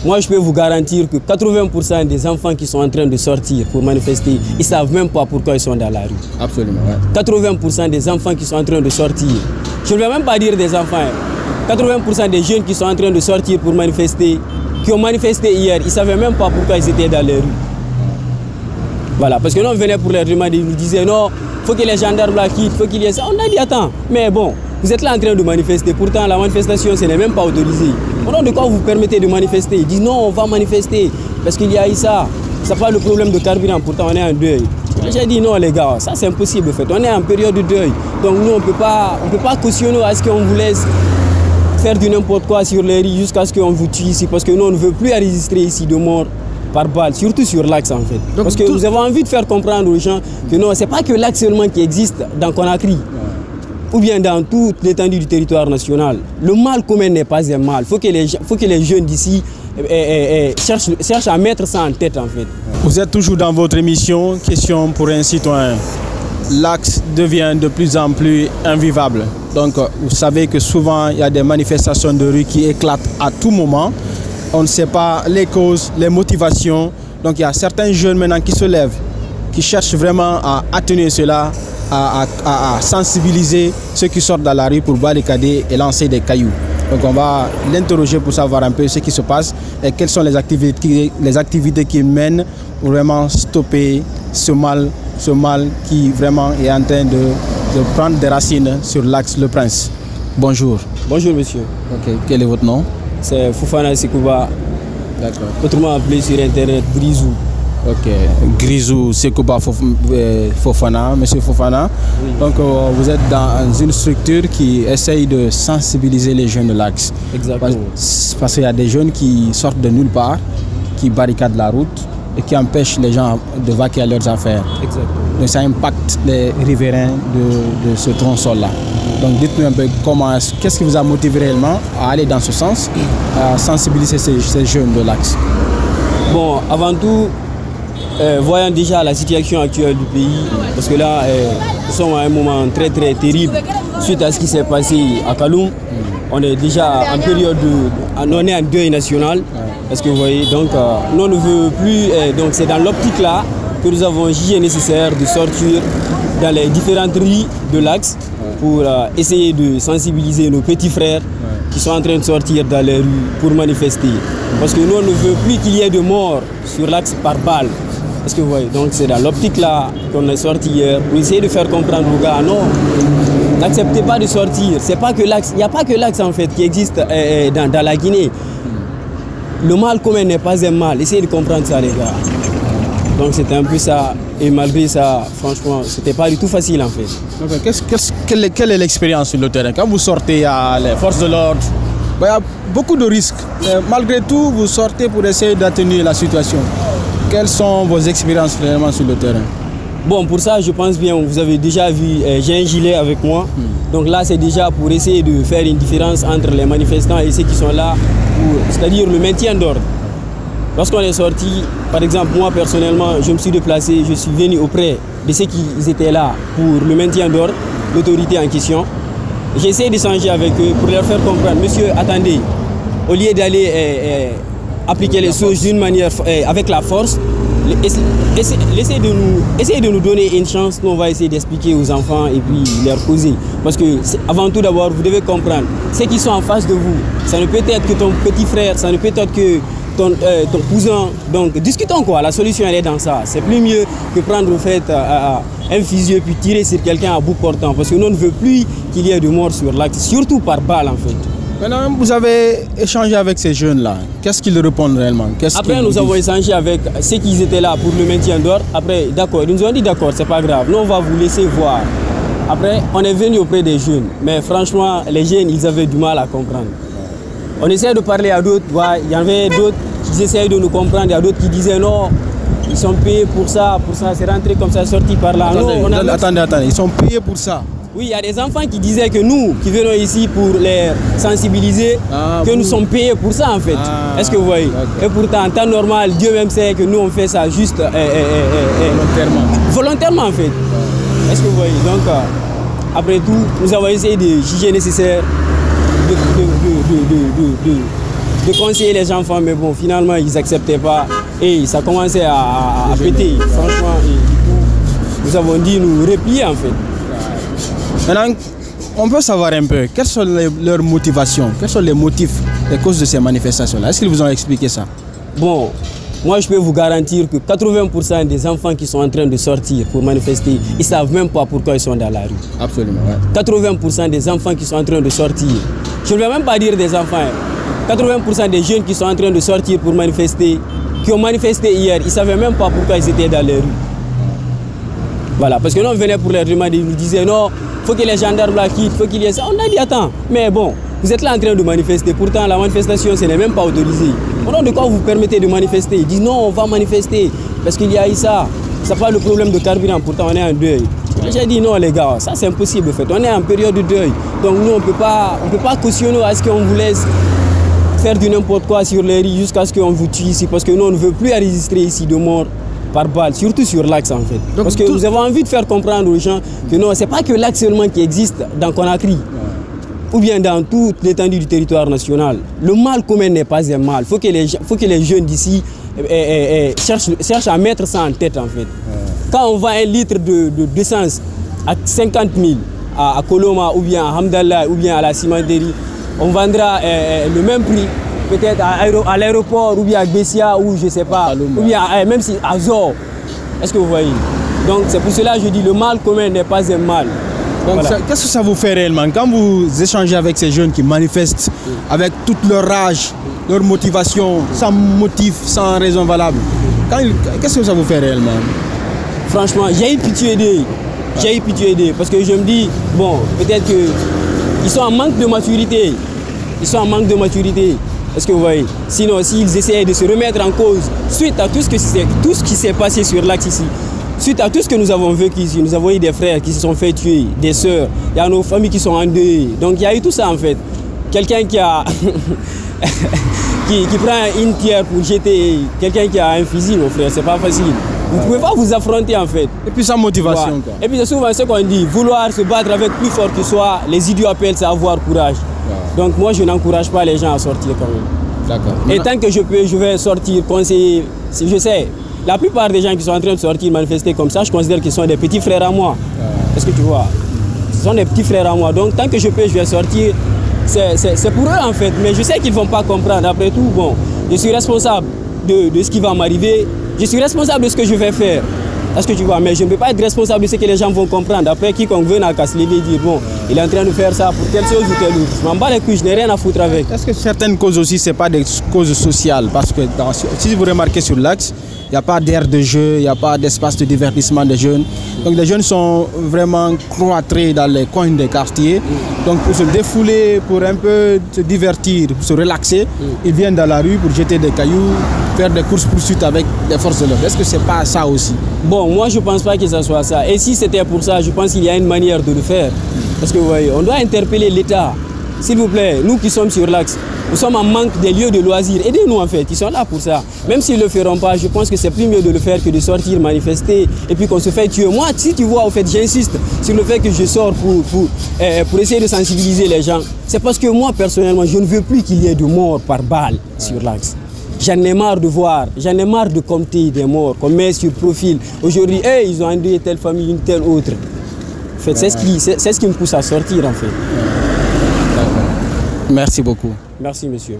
Moi, je peux vous garantir que 80% des enfants qui sont en train de sortir pour manifester, ils ne savent même pas pourquoi ils sont dans la rue. Absolument, ouais. 80% des enfants qui sont en train de sortir, je ne vais même pas dire des enfants, 80% des jeunes qui sont en train de sortir pour manifester, qui ont manifesté hier, ils ne savaient même pas pourquoi ils étaient dans les rues. Voilà, parce que nous, on venait pour leur demander, ils nous disaient non, il faut que les gendarmes la quittent, il faut qu'il y ait ça. On a dit attends, mais bon, vous êtes là en train de manifester, pourtant la manifestation, ce n'est même pas autorisé. Au nom de quoi vous vous permettez de manifester? Ils disent non, on va manifester, parce qu'il y a eu ça. Ça pas le problème de carburant, pourtant on est en deuil. J'ai dit non les gars, ça c'est impossible en fait, on est en période de deuil. Donc nous, on ne peut pas cautionner à ce qu'on vous laisse faire du n'importe quoi sur les rues jusqu'à ce qu'on vous tue ici, parce que nous, on ne veut plus enregistrer ici de morts par balle, surtout sur l'axe en fait. Donc, parce que nous avons envie de faire comprendre aux gens que non, ce n'est pas que l'axe seulement qui existe dans Conakry, ou bien dans toute l'étendue du territoire national. Le mal commun n'est pas un mal. Il faut que les jeunes d'ici cherchent à mettre ça en tête en fait. Vous êtes toujours dans votre émission Question pour un citoyen. L'axe devient de plus en plus invivable. Donc vous savez que souvent il y a des manifestations de rue qui éclatent à tout moment. On ne sait pas les causes, les motivations. Donc il y a certains jeunes maintenant qui se lèvent, qui cherchent vraiment à atténuer cela, à sensibiliser ceux qui sortent dans la rue pour barricader et lancer des cailloux. Donc on va l'interroger pour savoir un peu ce qui se passe et quelles sont les activités qu'ils mènent pour vraiment stopper ce mal qui vraiment est en train de prendre des racines sur l'axe Le Prince. Bonjour. Bonjour monsieur. Ok, quel est votre nom? C'est Fofana Sekouba. D'accord. Autrement appelé sur internet Grisou. Ok, Grisou Sekouba Fofana, monsieur Fofana. Oui. Donc vous êtes dans une structure qui essaye de sensibiliser les jeunes de l'axe. Exactement. Parce qu'il y a des jeunes qui sortent de nulle part, qui barricadent la route et qui empêchent les gens de vaquer à leurs affaires. Exactement. Donc ça impacte les riverains de ce tronçon-là. Donc dites-nous un peu qu'est-ce qui vous a motivé réellement à aller dans ce sens, à sensibiliser ces jeunes de l'axe? Bon, avant tout, voyant déjà la situation actuelle du pays, parce que là, nous sommes à un moment très très terrible suite à ce qui s'est passé à Kaloum. On est déjà en période on est en deuil national, parce que vous voyez, donc nous on ne veut plus, donc c'est dans l'optique là que nous avons jugé nécessaire de sortir dans les différentes rues de l'axe pour essayer de sensibiliser nos petits frères qui sont en train de sortir dans les rues pour manifester. Parce que nous on ne veut plus qu'il y ait de morts sur l'axe par balle. Parce que vous voyez, donc c'est dans l'optique là qu'on est sorti hier pour essayer de faire comprendre aux gars, non, n'acceptez pas de sortir. C'est pas que l'axe, il n'y a pas que l'axe en fait qui existe dans la Guinée. Le mal commun n'est pas un mal. Essayez de comprendre ça les gars. Donc c'était un peu ça. Et malgré ça, franchement, c'était pas du tout facile en fait. Donc, quelle est l'expérience sur le terrain? Quand vous sortez à les forces de l'ordre, il y a beaucoup de risques. Malgré tout, vous sortez pour essayer d'atténuer la situation. Quelles sont vos expériences réellement sur le terrain? Bon, pour ça, je pense bien, vous avez déjà vu, j'ai un gilet avec moi. Donc là, c'est déjà pour essayer de faire une différence entre les manifestants et ceux qui sont là, c'est-à-dire le maintien d'ordre. Lorsqu'on est sorti, par exemple, moi personnellement, je me suis déplacé, je suis venu auprès de ceux qui étaient là pour le maintien d'ordre, l'autorité en question. J'ai essayé d'échanger avec eux pour leur faire comprendre, monsieur, attendez, au lieu d'aller appliquer les choses d'une manière avec la force, essayez de nous donner une chance, nous on va essayer d'expliquer aux enfants et puis leur poser. Parce que avant tout d'abord, vous devez comprendre, ceux qui sont en face de vous, ça ne peut être que ton petit frère, ça ne peut être que ton cousin. Donc discutons quoi, la solution elle est dans ça. C'est plus mieux que prendre au fait un fusil puis tirer sur quelqu'un à bout portant. Parce que nous on ne veut plus qu'il y ait de morts sur l'axe, surtout par balle en fait. Maintenant, vous avez échangé avec ces jeunes-là. Qu'est-ce qu'ils répondent réellement? Après, nous avons échangé avec ceux qui étaient là pour le maintien d'ordre. Après, d'accord, ils nous ont dit d'accord, c'est pas grave. Nous, on va vous laisser voir. Après, on est venu auprès des jeunes. Mais franchement, les jeunes, ils avaient du mal à comprendre. On essayait de parler à d'autres. Il y avait d'autres qui essayaient de nous comprendre. Il y a d'autres qui disaient non, ils sont payés pour ça, c'est rentré comme ça, sorti par là. Attendez, ils sont payés pour ça? Oui, il y a des enfants qui disaient que nous, qui venons ici pour les sensibiliser, que nous sommes payés pour ça en fait. Est-ce que vous voyez? Et pourtant, en temps normal, Dieu même sait que nous on fait ça juste volontairement en fait. Est-ce que vous voyez? Donc, après tout, nous avons essayé de juger nécessaire de conseiller les enfants, mais bon, finalement, ils n'acceptaient pas et ça commençait à péter, franchement. Et du coup, nous avons dit nous replier en fait. Maintenant, on peut savoir un peu, quelles sont leurs motivations, quels sont les motifs, les causes de ces manifestations-là? Est-ce qu'ils vous ont expliqué ça? Bon, moi je peux vous garantir que 80% des enfants qui sont en train de sortir pour manifester, ils ne savent même pas pourquoi ils sont dans la rue. Absolument, ouais. 80% des enfants qui sont en train de sortir, je ne vais même pas dire des enfants, 80% des jeunes qui sont en train de sortir pour manifester, qui ont manifesté hier, ils ne savaient même pas pourquoi ils étaient dans les rues. Voilà, parce que nous on venait pour leur demander, ils nous disaient non, il faut que les gendarmes la quittent, il faut qu'il y ait ça. On a dit attends, mais bon, vous êtes là en train de manifester, pourtant la manifestation ce n'est même pas autorisé. Au nom de quoi vous permettez de manifester? Ils disent non, on va manifester parce qu'il y a eu ça. Ça pas le problème de carburant, pourtant on est en deuil. J'ai dit non les gars, ça c'est impossible en fait, on est en période de deuil. Donc nous on peut pas cautionner à ce qu'on vous laisse faire du n'importe quoi sur les rues jusqu'à ce qu'on vous tue ici, parce que nous on ne veut plus enregistrer ici de morts par balle, surtout sur l'axe en fait. Donc, parce que nous avons envie de faire comprendre aux gens que non, c'est pas que l'axe seulement qui existe dans Conakry ou bien dans toute l'étendue du territoire national. Le mal commun n'est pas un mal. Faut que les jeunes d'ici cherchent à mettre ça en tête en fait. Quand on vend un litre d'essence à 50 000 à Koloma ou bien à Hamdallah ou bien à la cimenterie, on vendra le même prix peut-être à l'aéroport ou bien à Bessia ou je ne sais pas, ou bien même si à Zor. Est-ce que vous voyez? Donc c'est pour cela que je dis le mal commun n'est pas un mal. Donc voilà. Qu'est-ce que ça vous fait réellement quand vous échangez avec ces jeunes qui manifestent avec toute leur rage, leur motivation, sans motif, sans raison valable? Qu'est-ce que ça vous fait réellement? Franchement, j'ai eu pitié d'eux. J'ai eu pitié d'eux parce que je me dis, bon, peut-être qu'ils sont en manque de maturité. Ils sont en manque de maturité. Est-ce que vous voyez? Sinon, s'ils essayaient de se remettre en cause suite à tout ce qui s'est passé sur l'axe ici, suite à tout ce que nous avons vécu ici, nous avons eu des frères qui se sont fait tuer, des sœurs, il y a nos familles qui sont endeuillées. Donc il y a eu tout ça en fait. Quelqu'un qui a qui prend une pierre pour jeter quelqu'un qui a un fusil, mon frère, c'est pas facile. Vous ne pouvez pas vous affronter en fait. Et puis sans motivation. Quoi. Et puis c'est souvent ce qu'on dit, vouloir se battre avec plus fort que soi, les idiots appellent ça avoir courage. Donc moi je n'encourage pas les gens à sortir quand même. D'accord. Et tant que je peux, je vais sortir, conseiller. Je sais, la plupart des gens qui sont en train de sortir, manifester comme ça, je considère qu'ils sont des petits frères à moi. Est-ce que tu vois? Ce sont des petits frères à moi. Donc tant que je peux, je vais sortir. C'est pour eux en fait. Mais je sais qu'ils ne vont pas comprendre. Après tout, bon, je suis responsable de ce qui va m'arriver. Je suis responsable de ce que je vais faire. Est-ce que tu vois? Mais je ne peux pas être responsable de ce que les gens vont comprendre. Après, quiconque veut n'a qu'à se lever et dire bon, il est en train de faire ça pour telle chose ou telle autre. Je m'en bats les couilles, je n'ai rien à foutre avec. Est-ce que certaines causes aussi, ce n'est pas des causes sociales? Parce que si vous remarquez sur l'axe, il n'y a pas d'aire de jeu, il n'y a pas d'espace de divertissement des jeunes. Donc les jeunes sont vraiment cloîtrés dans les coins des quartiers. Donc pour se défouler, pour un peu se divertir, pour se relaxer, ils viennent dans la rue pour jeter des cailloux, faire des courses-poursuites avec les forces de l'ordre. Est-ce que ce n'est pas ça aussi? Bon, moi je ne pense pas que ce soit ça. Et si c'était pour ça, je pense qu'il y a une manière de le faire. Parce que vous voyez, on doit interpeller l'État. S'il vous plaît, nous qui sommes sur l'axe, nous sommes en manque des lieux de loisirs. Aidez-nous en fait, ils sont là pour ça. Même s'ils ne le feront pas, je pense que c'est plus mieux de le faire que de sortir, manifester et puis qu'on se fait tuer. Moi, si tu vois, en fait, j'insiste sur le fait que je sors pour essayer de sensibiliser les gens. C'est parce que moi, personnellement, je ne veux plus qu'il y ait de morts par balle sur l'axe. J'en ai marre de voir, j'en ai marre de compter des morts qu'on met sur profil. Aujourd'hui, hey, ils ont endeuillé telle famille, une telle autre. En fait, c'est ce qui me pousse à sortir en fait. Merci beaucoup. Merci monsieur.